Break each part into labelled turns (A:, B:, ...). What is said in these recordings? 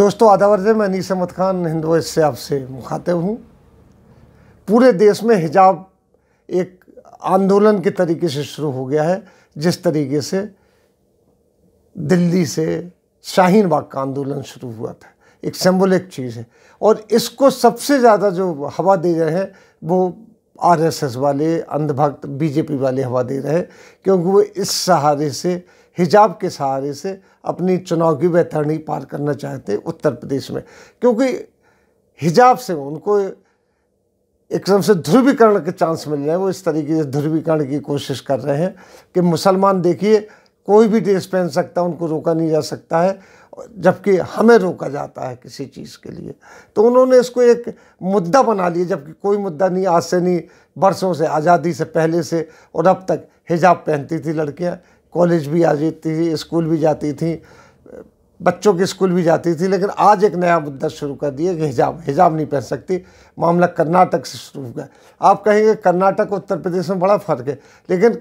A: दोस्तों आदाब है, मैं अनीस अहमद खान हिंद वॉइस से आपसे मुखातिब हूँ। पूरे देश में हिजाब एक आंदोलन के तरीके से शुरू हो गया है। जिस तरीके से दिल्ली से शाहीन बाग का आंदोलन शुरू हुआ था, एक सिंबॉलिक चीज़ है। और इसको सबसे ज़्यादा जो हवा दे रहे हैं वो आरएसएस वाले, अंधभक्त बीजेपी वाले हवा दे रहे हैं, क्योंकि वो इस सहारे से, हिजाब के सहारे से अपनी चुनाव की वैतरणी पार करना चाहते हैं उत्तर प्रदेश में। क्योंकि हिजाब से उनको एकदम से ध्रुवीकरण के चांस मिल रहे हैं। वो इस तरीके से ध्रुवीकरण की कोशिश कर रहे हैं कि मुसलमान देखिए कोई भी ड्रेस पहन सकता है, उनको रोका नहीं जा सकता है, जबकि हमें रोका जाता है किसी चीज़ के लिए। तो उन्होंने इसको एक मुद्दा बना लिया, जबकि कोई मुद्दा नहीं, आज से नहीं, बरसों से, आज़ादी से पहले से और अब तक हिजाब पहनती थी लड़कियां। कॉलेज भी आ जाती थी, स्कूल भी जाती थी, बच्चों के स्कूल भी जाती थी। लेकिन आज एक नया मुद्दा शुरू कर दिया कि हिजाब नहीं पहन सकती। मामला कर्नाटक से शुरू हो गया। आप कहेंगे कर्नाटक उत्तर प्रदेश में बड़ा फ़र्क है, लेकिन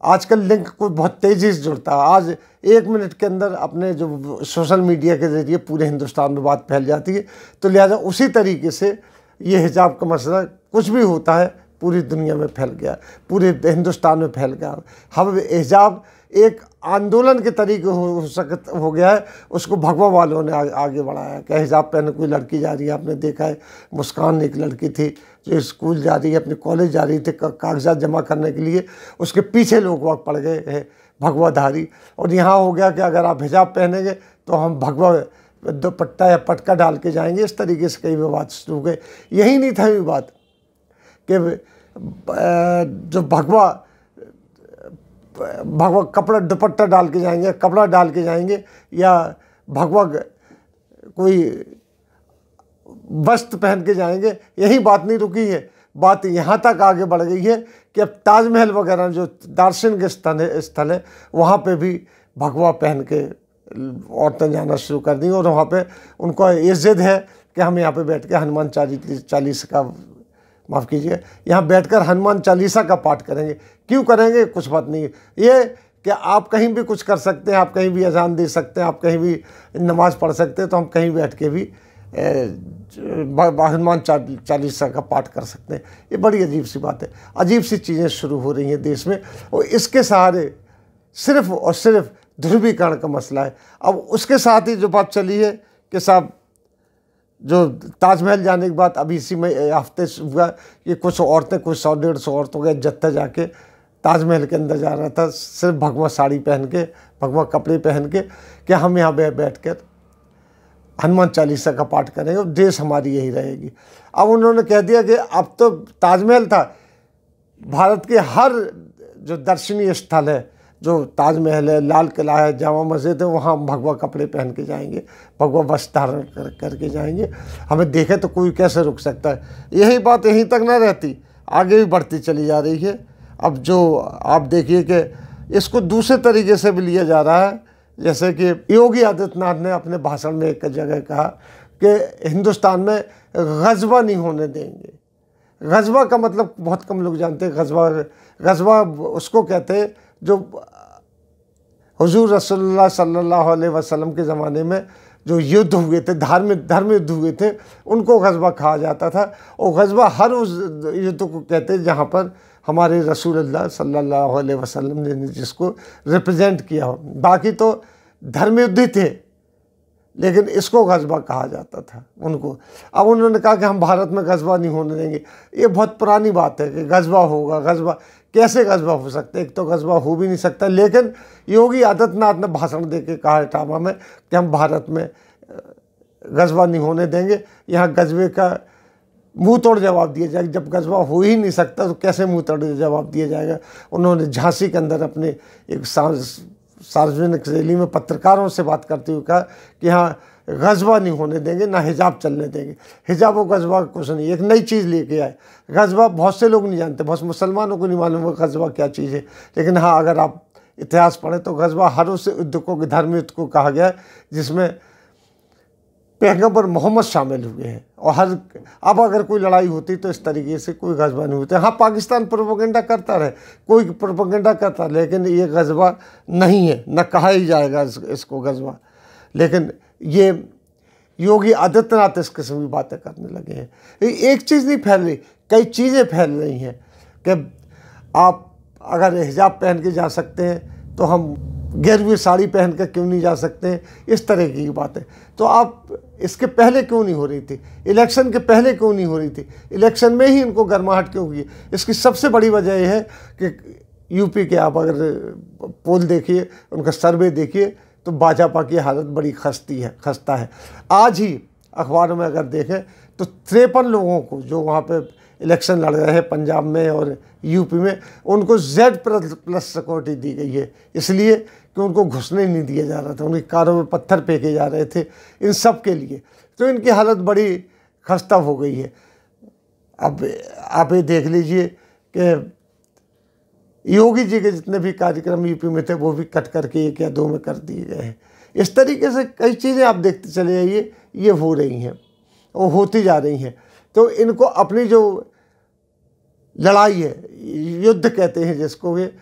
A: आजकल लिंक कोई बहुत तेज़ी से जुड़ता है। आज 1 मिनट के अंदर अपने जो सोशल मीडिया के ज़रिए पूरे हिंदुस्तान में बात फैल जाती है। तो लिहाजा उसी तरीके से ये हिजाब का मसला कुछ भी होता है पूरी दुनिया में फैल गया, पूरे हिंदुस्तान में फैल गया। हम हिजाब एक आंदोलन के तरीके हो गया है। उसको भगवा वालों ने आगे बढ़ाया कि हिजाब पहने कोई लड़की जा रही है। आपने देखा है, मुस्कान एक लड़की थी जो स्कूल जा रही है, अपने कॉलेज जा रही थी कागजात जमा करने के लिए, उसके पीछे लोग वक्त पड़ गए हैं भगवाधारी। और यहाँ हो गया कि अगर आप हिजाब पहनेंगे तो हम भगवा दुपट्टा या पटका डाल के जाएंगे। इस तरीके से कई विवाद शुरू हो गए। यही नहीं था विवाद कि जो भगवा कपड़ा दुपट्टा डाल के जाएंगे, कपड़ा डाल के जाएंगे, या भगवा कोई वस्त्र पहन के जाएंगे। यही बात नहीं रुकी है। बात यहाँ तक आगे बढ़ गई है कि अब ताजमहल वगैरह जो दार्शनिक स्थल है वहाँ पे भी भगवा पहन के औरतें जाना शुरू कर दी। और वहाँ पे उनको ये ज़िद है कि हम यहाँ पे बैठ के हनुमान चालीसा का, माफ़ कीजिए, यहाँ बैठकर हनुमान चालीसा का पाठ करेंगे। क्यों करेंगे? कुछ बात नहीं। ये कि आप कहीं भी कुछ कर सकते हैं, आप कहीं भी अजान दे सकते हैं, आप कहीं भी नमाज़ पढ़ सकते हैं, तो हम कहीं बैठ के भी हनुमान चालीसा का पाठ कर सकते हैं। ये बड़ी अजीब सी बात है। अजीब सी चीज़ें शुरू हो रही हैं देश में, और इसके सहारे सिर्फ़ और सिर्फ ध्रुवीकरण का मसला है। अब उसके साथ ही जो बात चली है कि साहब जो ताजमहल जाने के बाद अभी इसी में हफ्ते हुआ कि कुछ औरतें, कुछ 100-150 औरतों का जत्था जाके ताजमहल के अंदर जा रहा था, सिर्फ भगवा साड़ी पहन के, भगवा कपड़े पहन के, कि हम यहाँ बैठ कर हनुमान चालीसा का पाठ करेंगे और देश हमारी यही रहेगी। अब उन्होंने कह दिया कि अब तो ताजमहल था, भारत के हर जो दर्शनीय स्थल है, जो ताजमहल है, लाल किला है, जामा मस्जिद है, वहाँ भगवा कपड़े पहन के जाएंगे, भगवा वस्त्र धारण करके जाएंगे। हमें देखे तो कोई कैसे रुक सकता है। यही बात यहीं तक ना रहती, आगे भी बढ़ती चली जा रही है। अब जो आप देखिए कि इसको दूसरे तरीके से भी लिया जा रहा है। जैसे कि योगी आदित्यनाथ ने अपने भाषण में एक जगह कहा कि हिंदुस्तान में ग़ज़वा नहीं होने देंगे। ग़ज़वा का मतलब बहुत कम लोग जानते हैं। ग़ज़वा उसको कहते हैं जो हुज़ूर रसूलुल्लाह सल्लल्लाहु अलैहि वसल्लम के ज़माने में जो युद्ध हुए थे, धर्म युद्ध हुए थे, उनको ग़ज़वा कहा जाता था। और ग़ज़वा हर उस युद्ध को कहते हैं जहाँ पर हमारे रसूलुल्लाह सल्लल्लाहु अलैहि वसल्लम ने जिसको रिप्रेजेंट किया हो। बाकी तो धर्म युद्ध ही थे, लेकिन इसको ग़ज़वा कहा जाता था उनको। अब उन्होंने कहा कि हम भारत में ग़ज़वा नहीं होने देंगे। ये बहुत पुरानी बात है कि ग़ज़वा होगा। ग़ज़वा कैसे ग़ज़वा हो सकता है? एक तो ग़ज़वा हो भी नहीं सकता। लेकिन योगी आदित्यनाथ ने भाषण दे के कहा इटावा में कि हम भारत में ग़ज़वा नहीं होने देंगे। यहाँ ग़ज़वे का मुँह तोड़ जवाब दिया जाएगा। जब ग़ज़वा हो ही नहीं सकता तो कैसे मुँह तोड़ जवाब दिया जाएगा? उन्होंने झांसी के अंदर अपने एक सार्वजनिक रैली में पत्रकारों से बात करते हुए कहा कि यहाँ ग़ज़वा नहीं होने देंगे, ना हिजाब चलने देंगे। हिजाब और ग़ज़वा कुछ नहीं, एक नई चीज़ लेके आए। ग़ज़वा बहुत से लोग नहीं जानते, बहुत मुसलमानों को नहीं मालूम ग़ज़वा क्या चीज़ है। लेकिन हाँ, अगर आप इतिहास पढ़ें तो ग़ज़वा हर उस युद्ध को, धर्म युद्ध को कहा गया है जिसमें पैगंबर मोहम्मद शामिल हुए हैं। और अब अगर कोई लड़ाई होती तो इस तरीके से कोई ग़ज़वा नहीं होता। हाँ, पाकिस्तान प्रोपेगेंडा करता रहे, कोई प्रोपेगेंडा करता, लेकिन ये ग़ज़वा नहीं है, न कहा ही जाएगा इसको ग़ज़वा। लेकिन ये योगी आदित्यनाथ इस किस्म की बातें करने लगे हैं। एक चीज़ नहीं फैल रही, कई चीज़ें फैल रही हैं कि आप अगर हिजाब पहन के जा सकते हैं तो हम गेरुए साड़ी पहन कर क्यों नहीं जा सकते हैं, इस तरह की बातें। तो आप इसके पहले क्यों नहीं हो रही थी, इलेक्शन के पहले क्यों नहीं हो रही थी, इलेक्शन में ही इनको गर्माहट क्यों हुई? इसकी सबसे बड़ी वजह यह है कि यूपी के आप अगर पोल देखिए, उनका सर्वे देखिए, तो भाजपा की हालत बड़ी खस्ता है। आज ही अखबारों में अगर देखें तो 53 लोगों को जो वहाँ पे इलेक्शन लड़ रहे हैं पंजाब में और यूपी में, उनको Z+ सिक्योरिटी दी गई है, इसलिए कि उनको घुसने नहीं दिया जा रहा था, उनकी कारों में पत्थर फेंके जा रहे थे, इन सब के लिए। तो इनकी हालत बड़ी खस्ता हो गई है। अब आप ये देख लीजिए कि योगी जी के जितने भी कार्यक्रम यूपी में थे वो भी कट करके 1 या 2 में कर दिए गए हैं। इस तरीके से कई चीज़ें आप देखते चले जाइए, ये हो रही हैं और होती जा रही हैं। तो इनको अपनी जो लड़ाई है, युद्ध कहते हैं जिसको, ये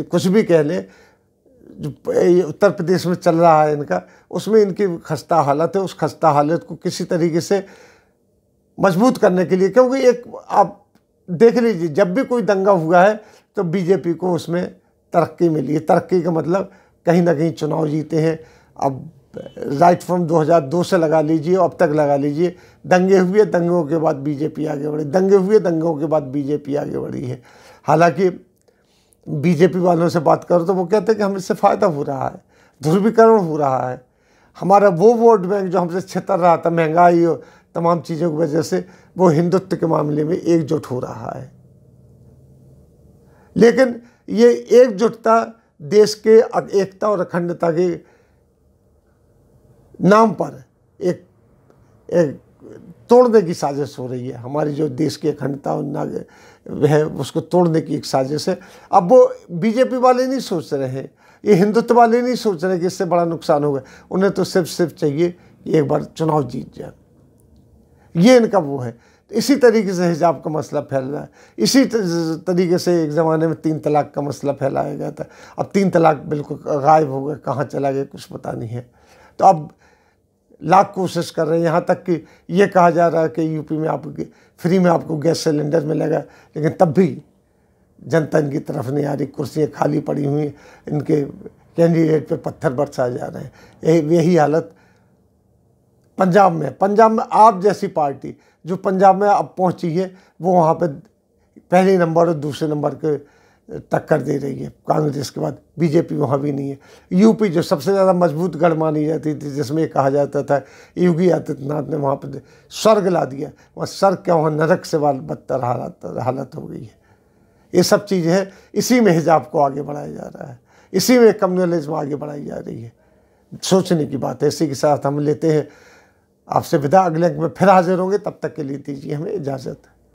A: कुछ भी कह लें, जो उत्तर प्रदेश में चल रहा है इनका, उसमें इनकी खस्ता हालत है। उस खस्ता हालत को किसी तरीके से मजबूत करने के लिए, क्योंकि एक आप देख लीजिए, जब भी कोई दंगा हुआ है तो बीजेपी को उसमें तरक्की मिली है। तरक्की का मतलब कहीं ना कहीं चुनाव जीते हैं। अब राइट फ्रॉम 2002 से लगा लीजिए, अब तक लगा लीजिए, दंगे हुए, दंगों के बाद बीजेपी आगे बढ़ी, दंगे हुए, दंगों के बाद बीजेपी आगे बढ़ी है। हालांकि बीजेपी वालों से बात करो तो वो कहते हैं कि हमें इससे फ़ायदा हो रहा है, ध्रुवीकरण हो रहा है, हमारा वो वोट बैंक जो हमसे छितर रहा था महंगाई और तमाम चीज़ों की वजह से, वो हिंदुत्व के मामले में एकजुट हो रहा है। लेकिन ये एकजुटता देश के एकता और अखंडता के नाम पर एक तोड़ने की साजिश हो रही है। हमारी जो देश की अखंडता है उसको तोड़ने की एक साजिश है। अब वो बीजेपी वाले नहीं सोच रहे हैं, ये हिंदुत्व वाले नहीं सोच रहे कि इससे बड़ा नुकसान होगा। उन्हें तो सिर्फ चाहिए कि एक बार चुनाव जीत जाए, ये इनका वो है। इसी तरीके से हिजाब का मसला फैल रहा है। इसी तरीके से एक ज़माने में 3 तलाक का मसला फैलाया गया था, अब 3 तलाक बिल्कुल गायब हो गए, कहाँ चला गया कुछ पता नहीं है। तो अब लाख कोशिश कर रहे हैं, यहाँ तक कि ये कहा जा रहा है कि यूपी में आप फ्री में आपको गैस सिलेंडर मिलेगा, लेकिन तब भी जनता इनकी तरफ नहीं आ रही। कुर्सियाँ खाली पड़ी हुई, इनके कैंडिडेट पे पत्थर बरसाए जा रहे हैं। यही हालत पंजाब में आप जैसी पार्टी जो पंजाब में अब पहुंची है, वो वहाँ पे पहले नंबर और दूसरे नंबर के टक्कर दे रही है। कांग्रेस के बाद बीजेपी वहाँ भी नहीं है। यूपी जो सबसे ज़्यादा मजबूत गढ़ मानी जाती थी, जिसमें कहा जाता था योगी आदित्यनाथ ने वहाँ पर स्वर्ग ला दिया, वहाँ स्वर्ग क्या, वहाँ नरक से बदतर हालत हो गई है। ये सब चीज़ें हैं, इसी में हिजाब को आगे बढ़ाया जा रहा है, इसी में कम्युनलिज्म आगे बढ़ाई जा रही है। सोचने की बात है। इसी के साथ हम लेते हैं आपसे विदा, अगले अंक में फिर हाजिर होंगे, तब तक के लिए दीजिए हमें इजाज़त।